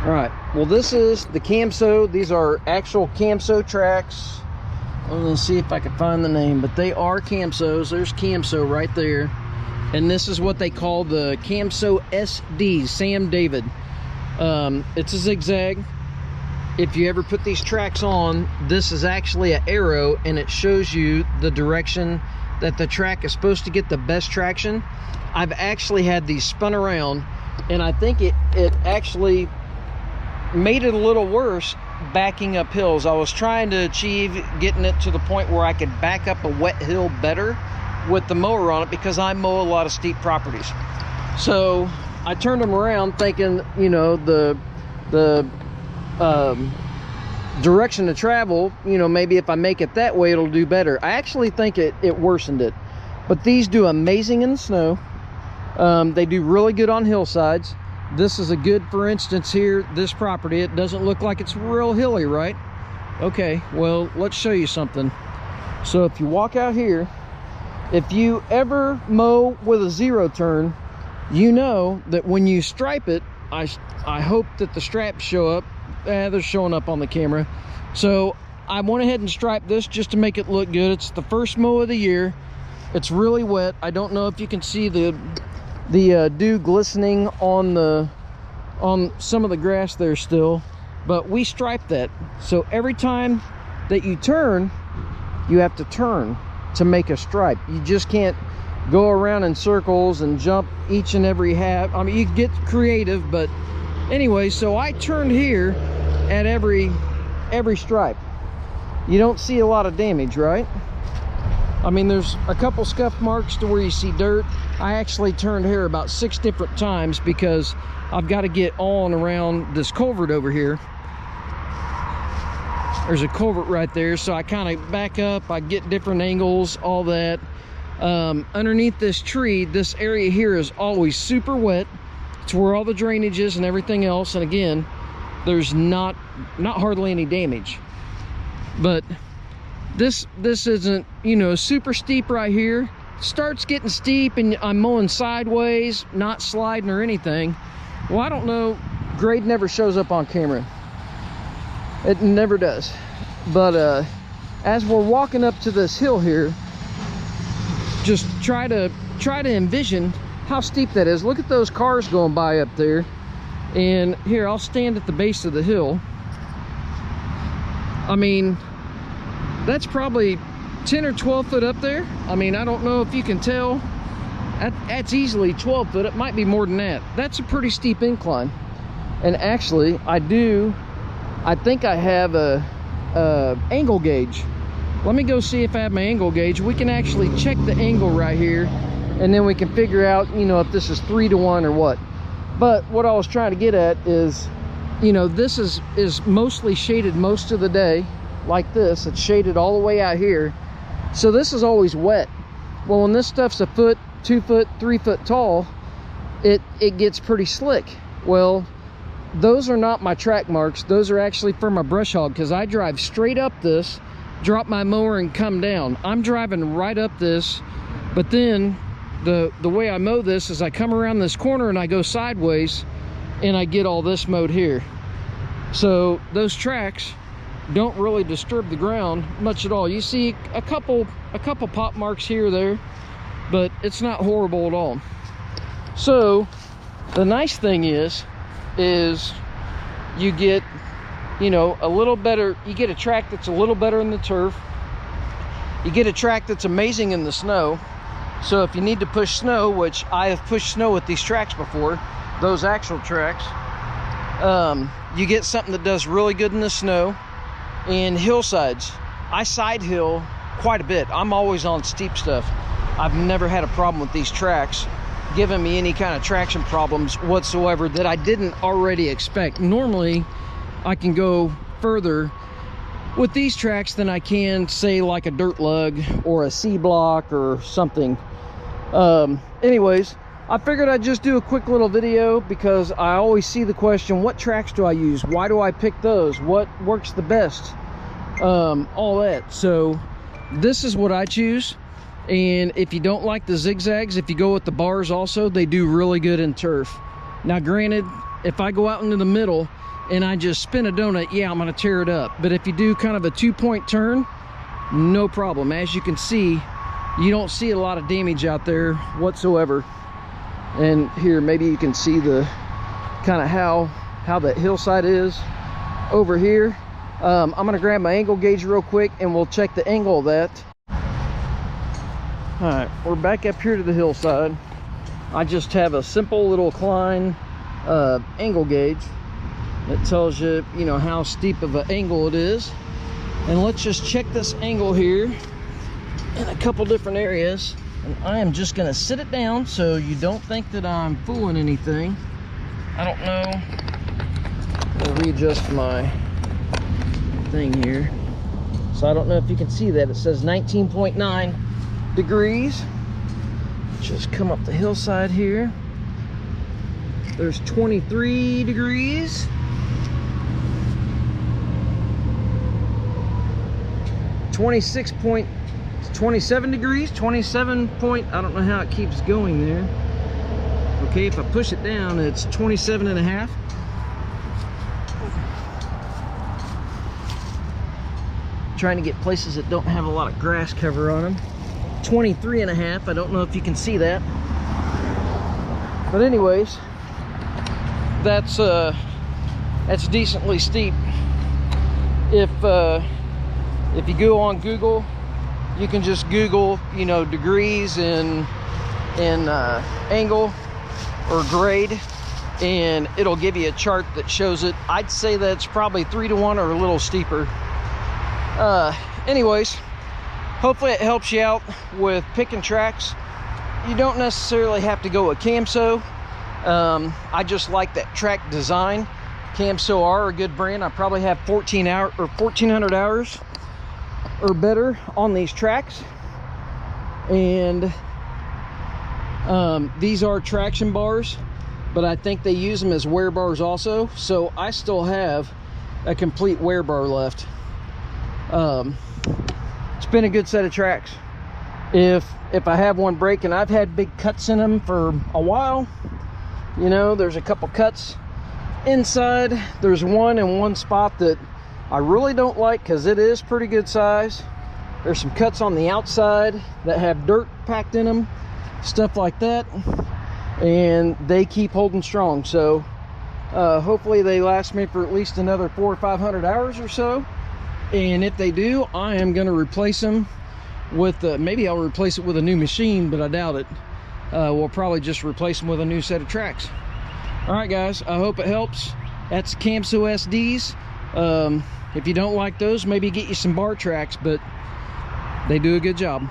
All right, well, this is the Camso. These are actual Camso tracks. I'm gonna see if I can find the name, but they are Camsos. There's Camso right there. And this is what they call the Camso SD, Sam David. It's a zigzag. If you ever put these tracks on, this is actually an arrow, and it shows you the direction that the track is supposed to get the best traction. I've actually had these spun around, and I think it actually made it a little worse backing up hills. I was trying to achieve getting it to the point where I could back up a wet hill better with the mower on it, because I mow a lot of steep properties. So I turned them around thinking, you know, the direction to travel, you know, maybe if I make it that way it'll do better. I actually think it worsened it. But these do amazing in the snow. They do really good on hillsides. This is a good, for instance, here, this property, it doesn't look like it's real hilly, right? Okay, well, let's show you something. So if you walk out here, if you ever mow with a zero turn, you know that when you stripe it, I hope that the straps show up. They're showing up on the camera. So I went ahead and striped this just to make it look good. It's the first mow of the year. It's really wet. I don't know if you can see the dew glistening on some of the grass there still, but we striped that. So every time that you turn, you have to turn to make a stripe. You just can't go around in circles and jump each and every half. I mean, you get creative, but anyway, so I turned here at every stripe. You don't see a lot of damage, right? I mean, there's a couple scuff marks to where you see dirt. I actually turned here about 6 different times because I've got to get on around this culvert over here. There's a culvert right there, so I kind of back up, I get different angles, all that. Underneath this tree, this area here is always super wet. It's where all the drainage is and everything else, and again, there's not hardly any damage. But this isn't, you know, super steep right here. Starts getting steep and I'm mowing sideways, not sliding or anything. Well, I don't know, grade never shows up on camera. It never does. But as we're walking up to this hill here, just try to envision how steep that is. Look at those cars going by up there. And here, I'll stand at the base of the hill. I mean, that's probably 10 or 12 foot up there. I mean, I don't know if you can tell. That's easily 12 foot. It might be more than that. That's a pretty steep incline. And actually, I think I have a angle gauge. Let me go see if I have my angle gauge. We can actually check the angle right here, and then we can figure out, you know, if this is 3 to 1 or what. But what I was trying to get at is, you know, this is mostly shaded most of the day, like this. It's shaded all the way out here. So this is always wet. Well, when this stuff's a foot, 2 foot, 3 foot tall, it gets pretty slick. Well, those are not my track marks. Those are actually for my brush hog, because I drive straight up this, drop my mower and come down. I'm driving right up this, but then the way I mow this is I come around this corner and I go sideways and I get all this mowed here. So those tracks don't really disturb the ground much at all. You see a couple pop marks here or there, but it's not horrible at all. So the nice thing is you get, you know, a little better, you get a track that's a little better in the turf. You get a track that's amazing in the snow. So if you need to push snow, which I have pushed snow with these tracks before, those actual tracks, you get something that does really good in the snow. And hillsides, I side hill quite a bit. I'm always on steep stuff. I've never had a problem with these tracks giving me any kind of traction problems whatsoever that I didn't already expect. Normally, I can go further with these tracks than I can, say, like a dirt lug or a C block or something. Anyways, I figured I'd just do a quick little video because I always see the question, what tracks do I use? Why do I pick those? What works the best? All that. So this is what I choose. And if you don't like the zigzags, if you go with the bars also, they do really good in turf. Now granted, if I go out into the middle, and I just spin a donut, yeah, I'm gonna tear it up. But if you do kind of a 2-point turn, no problem. As you can see, you don't see a lot of damage out there whatsoever. And here, maybe you can see the kind of how that hillside is over here. I'm gonna grab my angle gauge real quick and we'll check the angle of that. All right, we're back up here to the hillside. I just have a simple little Klein angle gauge that tells you, you know, how steep of an angle it is. And let's just check this angle here in a couple different areas. And I am just gonna sit it down so you don't think that I'm fooling anything. I don't know. I'll readjust my thing here. So I don't know if you can see that. It says 19.9 degrees. Just come up the hillside here. There's 23 degrees. 27 degrees, 27 point, I don't know how it keeps going there. Okay, if I push it down, it's 27 and a half. Trying to get places that don't have a lot of grass cover on them. 23 and a half, I don't know if you can see that. But anyways, that's decently steep. If you go on Google, you can just Google, you know, degrees in angle or grade, and it'll give you a chart that shows it. I'd say that's probably 3 to 1 or a little steeper. Anyways, hopefully it helps you out with picking tracks. You don't necessarily have to go with Camso. I just like that track design. Camso are a good brand. I probably have 1,400 hours or better on these tracks. And these are traction bars, but I think they use them as wear bars also. So I still have a complete wear bar left. It's been a good set of tracks. If I have one break, and I've had big cuts in them for a while, you know, there's a couple cuts inside. There's one in one spot that I really don't like because it is pretty good size. There's some cuts on the outside that have dirt packed in them, stuff like that, and they keep holding strong. So hopefully they last me for at least another 400 or 500 hours or so. And if they do, I am going to replace them with maybe I'll replace it with a new machine, but I doubt it. We'll probably just replace them with a new set of tracks. All right, guys, I hope it helps. That's Camso SDs. If you don't like those, maybe get you some bar tracks, but they do a good job.